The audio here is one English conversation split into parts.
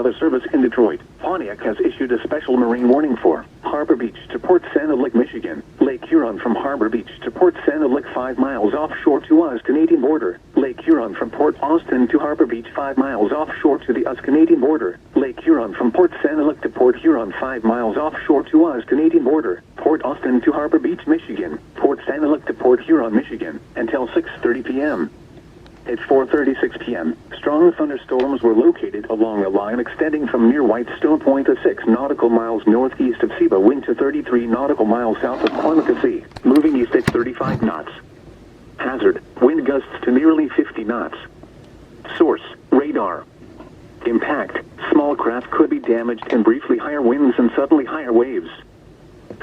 Weather Service in Detroit, Pontiac has issued a special marine warning for Harbor Beach to Port Santa Lick, Michigan. Lake Huron from Harbor Beach to Port Santa Lick 5 miles offshore to US Canadian border. Lake Huron from Port Austin to Harbor Beach 5 miles offshore to the US Canadian border. Lake Huron from Port Santa Lick to Port Huron 5 miles offshore to US Canadian border. Port Austin to Harbor Beach, Michigan. Port Santa Lick to Port Huron, Michigan, until 6:30 p.m. At 4:36 p.m., strong thunderstorms were located along a line extending from near Whitestone Point to 6 nautical miles northeast of Seba, wind to 33 nautical miles south of Quantico, moving east at 35 knots. Hazard, wind gusts to nearly 50 knots. Source, radar. Impact, small craft could be damaged and briefly higher winds and suddenly higher waves.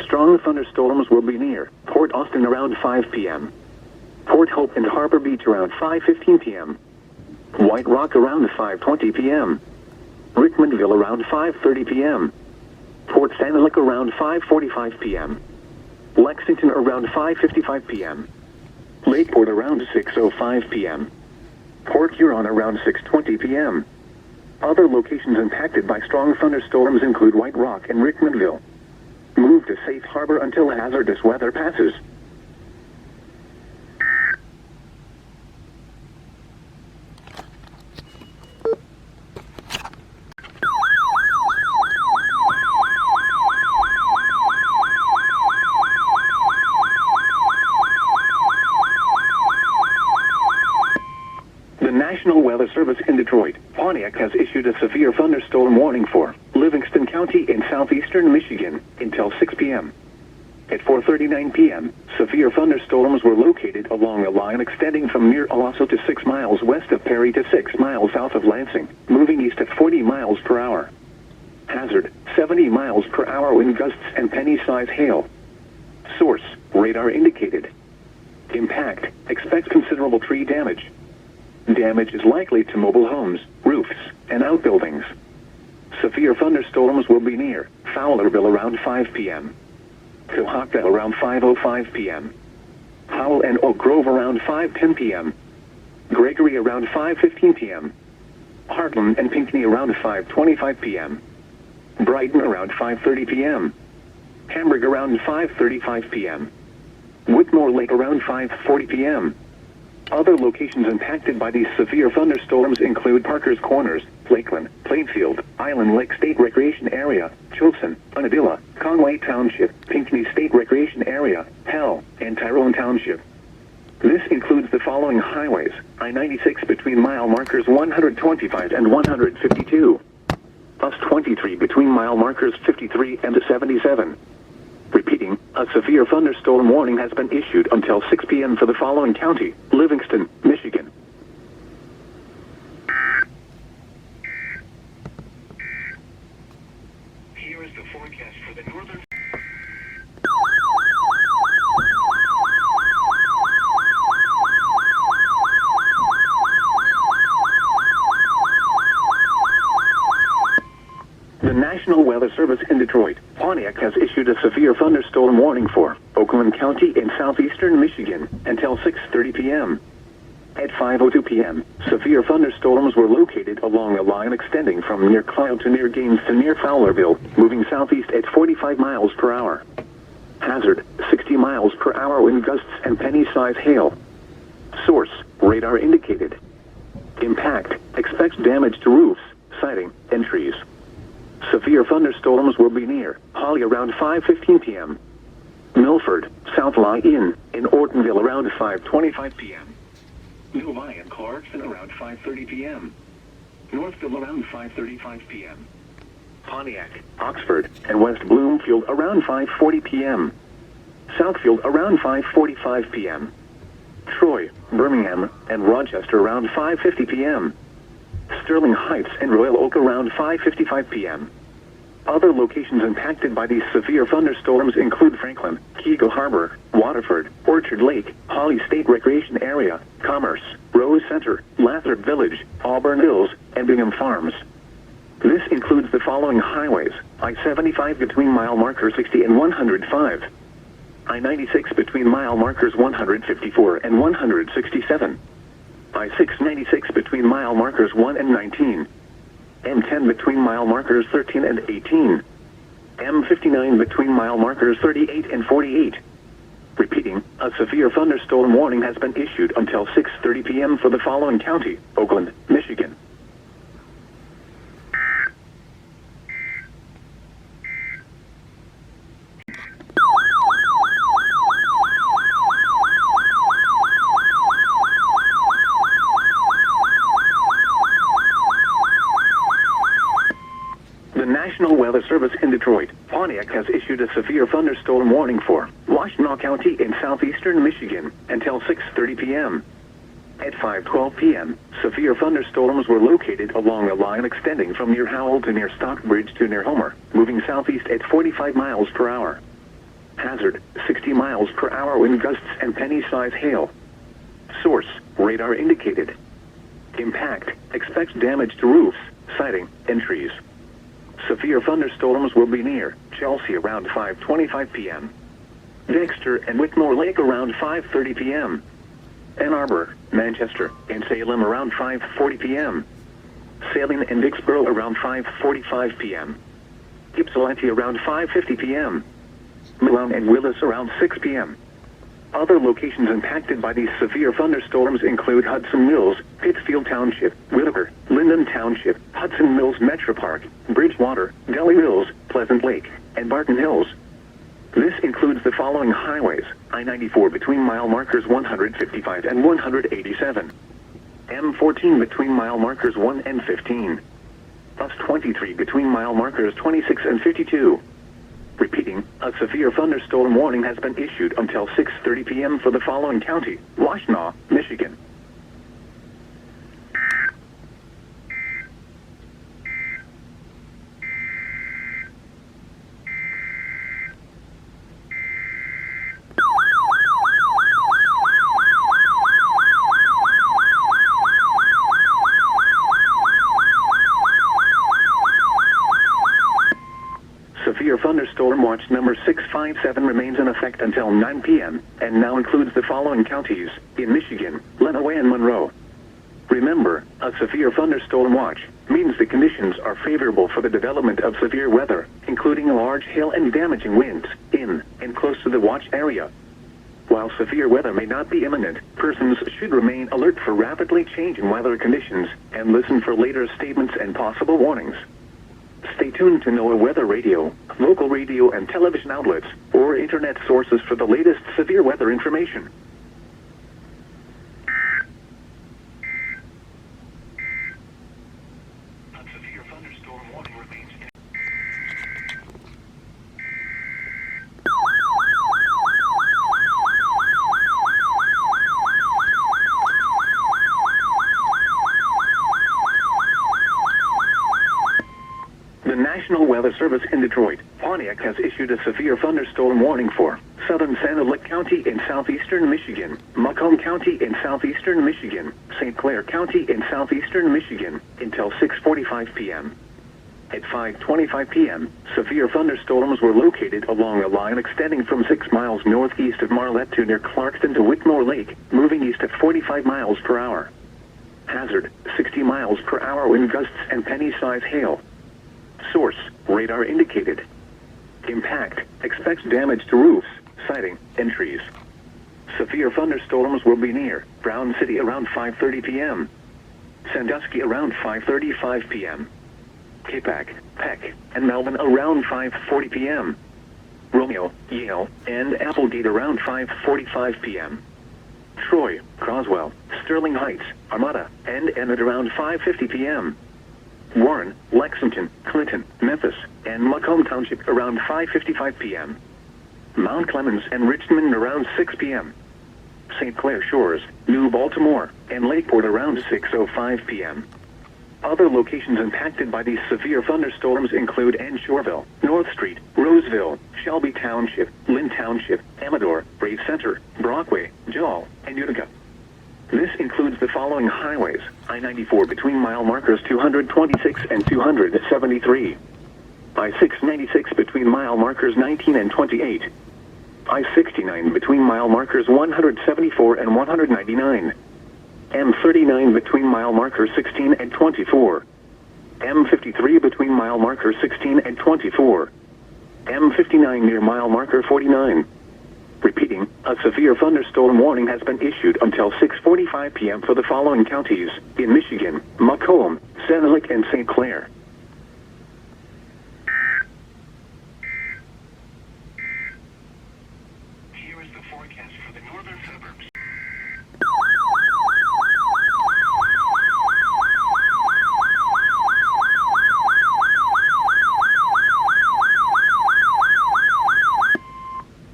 Strong thunderstorms will be near Port Austin around 5 p.m. Port Hope and Harbor Beach around 5:15 p.m. White Rock around 5:20 p.m. Rickmanville around 5:30 p.m. Port Santa Lick around 5:45 p.m. Lexington around 5:55 p.m. Lakeport around 6:05 p.m. Port Huron around 6:20 p.m. Other locations impacted by strong thunderstorms include White Rock and Rickmanville. Move to safe harbor until hazardous weather passes. The National Weather Service in Detroit, Pontiac has issued a severe thunderstorm warning for Livingston County in southeastern Michigan until 6 p.m. At 4:39 p.m., severe thunderstorms were located along a line extending from near Owasso to 6 miles west of Perry to 6 miles south of Lansing, moving east at 40 miles per hour. Hazard, 70 miles per hour wind gusts and penny-size hail. Source, radar indicated. Impact, expect considerable tree damage. Damage is likely to mobile homes, roofs, and outbuildings. Severe thunderstorms will be near Fowlerville around 5 p.m. Cohocton around 5:05 p.m. Howell and Oak Grove around 5:10 p.m. Gregory around 5:15 p.m. Heartland and Pinckney around 5:25 p.m. Brighton around 5:30 p.m. Hamburg around 5:35 p.m. Whitmore Lake around 5:40 p.m. Other locations impacted by these severe thunderstorms include Parker's Corners, Lakeland, Plainfield, Island Lake State Recreation Area, Chilson, Unadilla, Conway Township, Pinckney State Recreation Area, Hell, and Tyrone Township. This includes the following highways: I-96 between mile markers 125 and 152. US 23 between mile markers 53 and 77. Repeating, a severe thunderstorm warning has been issued until 6 p.m. for the following county: Livingston, Michigan. Here is the forecast for the northern... The National Weather Service in Detroit, Pontiac has issued a severe thunderstorm warning for Oakland County in southeastern Michigan until 6:30 p.m. At 5:02 p.m., severe thunderstorms were located along a line extending from near Clio to near Gaines to near Fowlerville, moving southeast at 45 miles per hour. Hazard, 60 miles per hour wind gusts and penny-size hail. Source, radar indicated. Impact, expects damage to roofs, siding, and trees. Severe thunderstorms will be near Holly around 5:15 p.m. Milford, South Lie Inn, in Ortonville around 5:25 p.m. Novi and Clarkson around 5:30 p.m. Northville around 5:35 p.m. Pontiac, Oxford, and West Bloomfield around 5:40 p.m. Southfield around 5:45 p.m. Troy, Birmingham, and Rochester around 5:50 p.m. Sterling Heights and Royal Oak around 5:55 p.m. Other locations impacted by these severe thunderstorms include Franklin, Keego Harbor, Waterford, Orchard Lake, Holly State Recreation Area, Commerce, Rose Center, Lathrop Village, Auburn Hills, and Bingham Farms. This includes the following highways: I-75 between mile markers 60 and 105. I-96 between mile markers 154 and 167. I-696 between mile markers 1 and 19. M10 between mile markers 13 and 18. M59 between mile markers 38 and 48. Repeating, a severe thunderstorm warning has been issued until 6:30 p.m. for the following county: Oakland, Michigan. The National Weather Service in Detroit, Pontiac has issued a severe thunderstorm warning for Washtenaw County in southeastern Michigan until 6:30 p.m. At 5:12 p.m., severe thunderstorms were located along a line extending from near Howell to near Stockbridge to near Homer, moving southeast at 45 miles per hour. Hazard, 60 miles per hour wind gusts and penny-size hail. Source, radar indicated. Impact, expects damage to roofs, siding, and trees. Severe thunderstorms will be near Chelsea around 5:25 p.m. Dexter and Whitmore Lake around 5:30 p.m. Ann Arbor, Manchester, and Salem around 5:40 p.m. Saline and Dixboro around 5:45 p.m. Ypsilanti around 5:50 p.m. Milan and Willis around 6 p.m. Other locations impacted by these severe thunderstorms include Hudson Mills, Pittsfield Township, Whitaker, Linden Township, Hudson Mills Metro Park, Bridgewater, Delhi Mills, Pleasant Lake, and Barton Hills. This includes the following highways: I-94 between mile markers 155 and 187. M14 between mile markers 1 and 15. Bus 23 between mile markers 26 and 52. Repeating, a severe thunderstorm warning has been issued until 6:30 p.m. for the following county: Washtenaw, Michigan. Severe thunderstorm watch number 657 remains in effect until 9 p.m. and now includes the following counties in Michigan: Lenawee and Monroe. Remember, a severe thunderstorm watch means the conditions are favorable for the development of severe weather, including large hail and damaging winds in and close to the watch area. While severe weather may not be imminent, persons should remain alert for rapidly changing weather conditions and listen for later statements and possible warnings. Stay tuned to NOAA Weather Radio, local radio and television outlets, or internet sources for the latest severe weather information. A severe thunderstorm warning remains in The National Weather Service in Detroit, Pontiac has issued a severe thunderstorm warning for southern Santa Lucia County in southeastern Michigan, Macomb County in southeastern Michigan, St. Clair County in southeastern Michigan until 6:45 p.m. At 5:25 p.m., severe thunderstorms were located along a line extending from 6 miles northeast of Marlette to near Clarkston to Whitmore Lake, moving east at 45 miles per hour. Hazard, 60 miles per hour wind gusts and penny-size hail. Source, radar indicated. Impact, expects damage to roofs, siding, and trees. Severe thunderstorms will be near Brown City around 5:30 p.m. Sandusky around 5:35 p.m. Capac, Peck, and Melvin around 5:40 p.m. Romeo, Yale, and Applegate around 5:45 p.m. Troy, Croswell, Sterling Heights, Armada, and Emmett around 5:50 p.m. Warren, Lexington, Clinton, Memphis, and Macomb Township around 5:55 p.m. Mount Clemens and Richmond around 6 p.m. St. Clair Shores, New Baltimore, and Lakeport around 6:05 p.m. Other locations impacted by these severe thunderstorms include Ann Shoreville, North Street, Roseville, Shelby Township, Lynn Township, Amador, Brave Center, Brockway, Jewell, and Utica. This includes the following highways: I-94 between mile markers 226 and 273. I-696 between mile markers 19 and 28. I-69 between mile markers 174 and 199. M39 between mile markers 16 and 24. M53 between mile marker 16 and 24. M59 near mile marker 49. Repeating, a severe thunderstorm warning has been issued until 6:45 p.m. for the following counties in Michigan: Macomb, Sanilac, and St. Clair. Here is the forecast for the northern suburbs.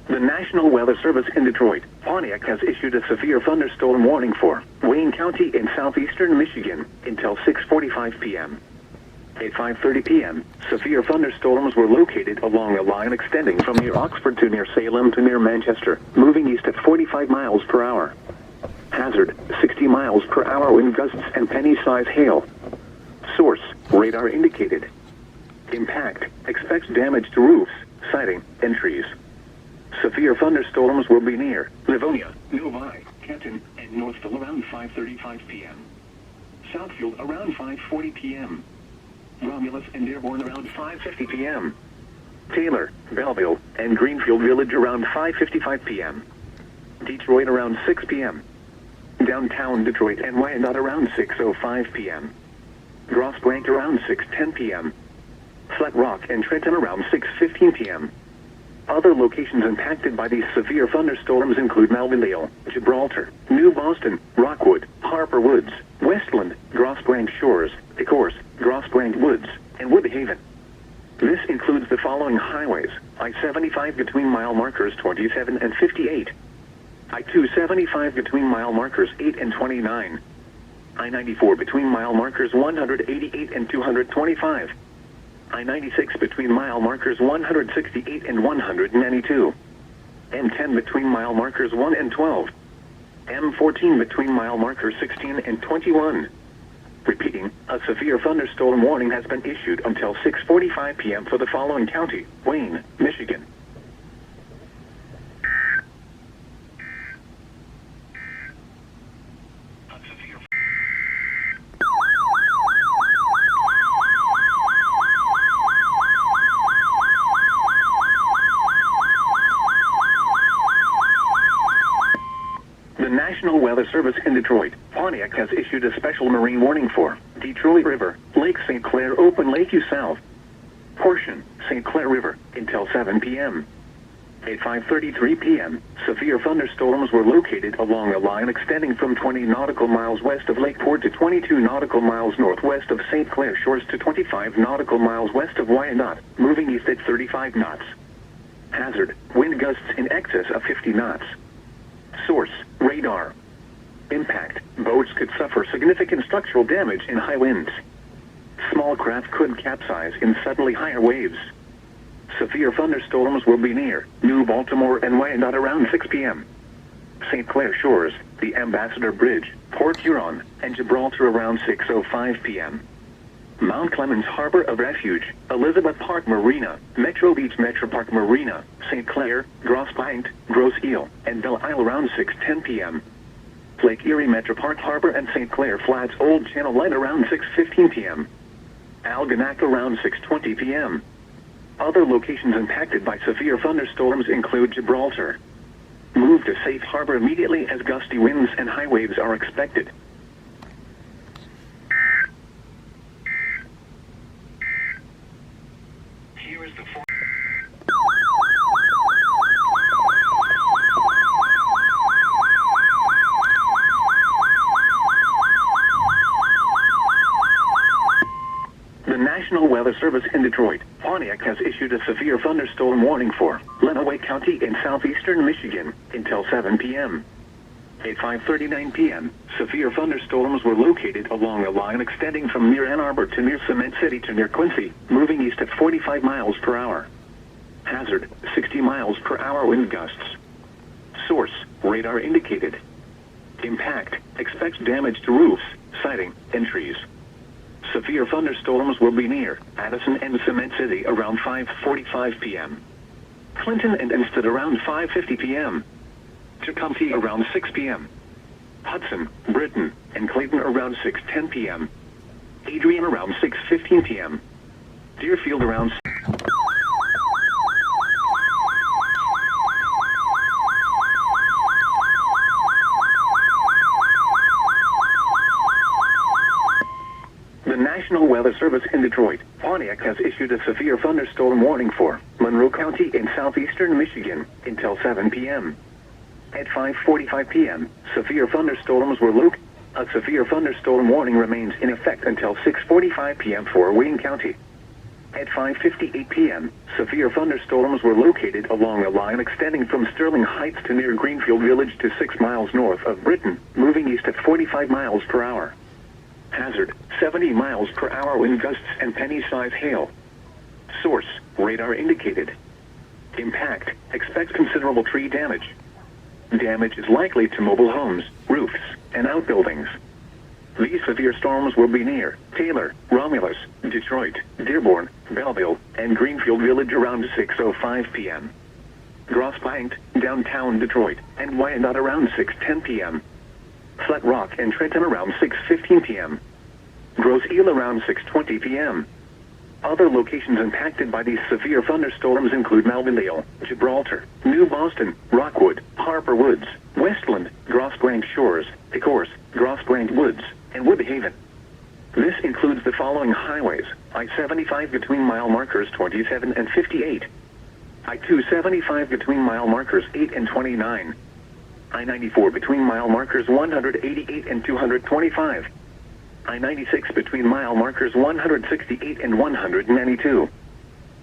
The National Weather Service in Detroit, Pontiac has issued a severe thunderstorm warning for Wayne County in southeastern Michigan until 6:45 p.m. At 5:30 p.m., severe thunderstorms were located along a line extending from near Oxford to near Salem to near Manchester, moving east at 45 miles per hour. Hazard, 60 miles per hour wind gusts and penny-size hail. Source, radar indicated. Impact, expects damage to roofs, siding, and trees. Severe thunderstorms will be near Livonia, Novi, Kenton, and Northville around 5:35 p.m. Southfield around 5:40 p.m. Romulus and Dearborn around 5:50 p.m. Taylor, Belleville, and Greenfield Village around 5:55 p.m. Detroit around 6 p.m. Downtown Detroit and Wyandotte around 6:05 p.m. Grosse Pointe around 6:10 p.m. Flat Rock and Trenton around 6:15 p.m. Other locations impacted by these severe thunderstorms include Melvindale, Gibraltar, New Boston, Rockwood, Harper Woods, Westland, Grosse Pointe Shores, Ecorse, Grosse Pointe Woods, and Woodhaven. This includes the following highways: I-75 between mile markers 27 and 58, I-275 between mile markers 8 and 29, I-94 between mile markers 188 and 225, I-96 between mile markers 168 and 192, M10 between mile markers 1 and 12, M14 between mile markers 16 and 21. Repeating, a severe thunderstorm warning has been issued until 6:45 p.m. for the following county: Wayne, Michigan. The National Weather Service in Detroit, Pontiac has issued a special marine warning for Detroit River, Lake St. Clair Open Lakeview South, portion, St. Clair River, until 7 p.m. At 5:33 p.m., severe thunderstorms were located along a line extending from 20 nautical miles west of Lakeport to 22 nautical miles northwest of St. Clair Shores to 25 nautical miles west of Wyandotte, moving east at 35 knots. Hazard, wind gusts in excess of 50 knots. Source, radar. Impact, boats could suffer significant structural damage in high winds. Small craft could capsize in suddenly higher waves. Severe thunderstorms will be near New Baltimore and Wyandotte around 6 p.m. St. Clair Shores, the Ambassador Bridge, Port Huron, and Gibraltar around 6:05 p.m. Mount Clemens Harbor of Refuge, Elizabeth Park Marina, Metro Beach Metro Park Marina, St. Clair, Grosse Pointe, Grosse Ile, and Belle Isle around 6:10 p.m. Lake Erie Metro Park Harbor and St. Clair Flats Old Channel Light around 6:15 p.m. Algonac around 6:20 p.m. Other locations impacted by severe thunderstorms include Gibraltar. Move to safe harbor immediately as gusty winds and high waves are expected. Here is the The National Weather Service in Detroit, Pontiac has issued a severe thunderstorm warning for Lenawee County in southeastern Michigan until 7 p.m. At 5:39 p.m., severe thunderstorms were located along a line extending from near Ann Arbor to near Cement City to near Quincy, moving east at 45 miles per hour. Hazard, 60 miles per hour wind gusts. Source, radar indicated. Impact, expects damage to roofs, siding, and trees. Severe thunderstorms will be near Addison and Cement City around 5:45 p.m. Clinton and Instead around 5:50 p.m. Tecumseh around 6 p.m. Hudson, Britain, and Clayton around 6:10 p.m. Adrian around 6:15 p.m. Deerfield around The National Weather Service in Detroit, Pontiac has issued a severe thunderstorm warning for Monroe County in southeastern Michigan until 7 p.m. At 5:45 p.m., severe thunderstorms were located. A severe thunderstorm warning remains in effect until 6:45 p.m. for Wayne County. At 5:58 p.m., severe thunderstorms were located along a line extending from Sterling Heights to near Greenfield Village to 6 miles north of Britain, moving east at 45 miles per hour. Hazard, 70 miles per hour wind gusts and penny-size hail. Source, radar indicated. Impact, expects considerable tree damage. Damage is likely to mobile homes, roofs, and outbuildings. These severe storms will be near Taylor, Romulus, Detroit, Dearborn, Belleville, and Greenfield Village around 6:05 p.m. Grosse Pointe, downtown Detroit, and Wyandotte around 6:10 p.m. Flat Rock and Trenton around 6:15 p.m. Grosse Ile around 6:20 p.m. Other locations impacted by these severe thunderstorms include Melville, Gibraltar, New Boston, Rockwood, Harper Woods, Westland, Grosse Pointe Shores, Ecorse, Grosse Pointe Woods, and Woodhaven. This includes the following highways: I-75 between mile markers 27 and 58, I-275 between mile markers 8 and 29, I-94 between mile markers 188 and 225, I-96 between mile markers 168 and 192,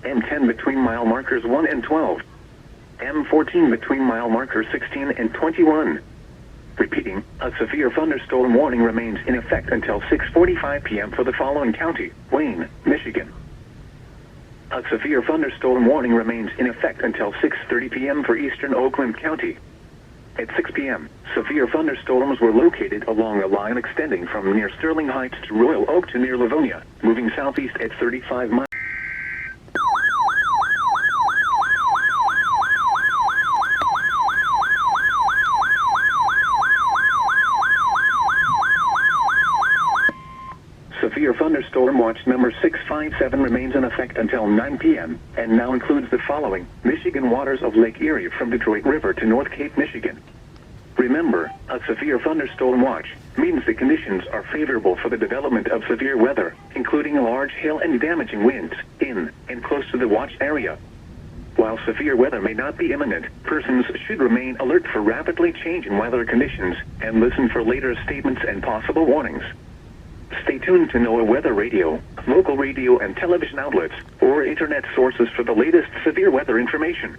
M10 between mile markers 1 and 12, M14 between mile markers 16 and 21. Repeating, a severe thunderstorm warning remains in effect until 6:45 p.m. for the following county: Wayne, Michigan. A severe thunderstorm warning remains in effect until 6:30 p.m. for eastern Oakland County. At 6 p.m., severe thunderstorms were located along a line extending from near Sterling Heights to Royal Oak to near Livonia, moving southeast at 35 miles. Severe thunderstorm watch number 657 remains in effect until 9 p.m. and now includes the following: Michigan waters of Lake Erie from Detroit River to North Cape, Michigan. Remember, a severe thunderstorm watch means the conditions are favorable for the development of severe weather, including large hail and damaging winds, in and close to the watch area. While severe weather may not be imminent, persons should remain alert for rapidly changing weather conditions and listen for later statements and possible warnings. Stay tuned to NOAA Weather Radio, local radio and television outlets, or internet sources for the latest severe weather information.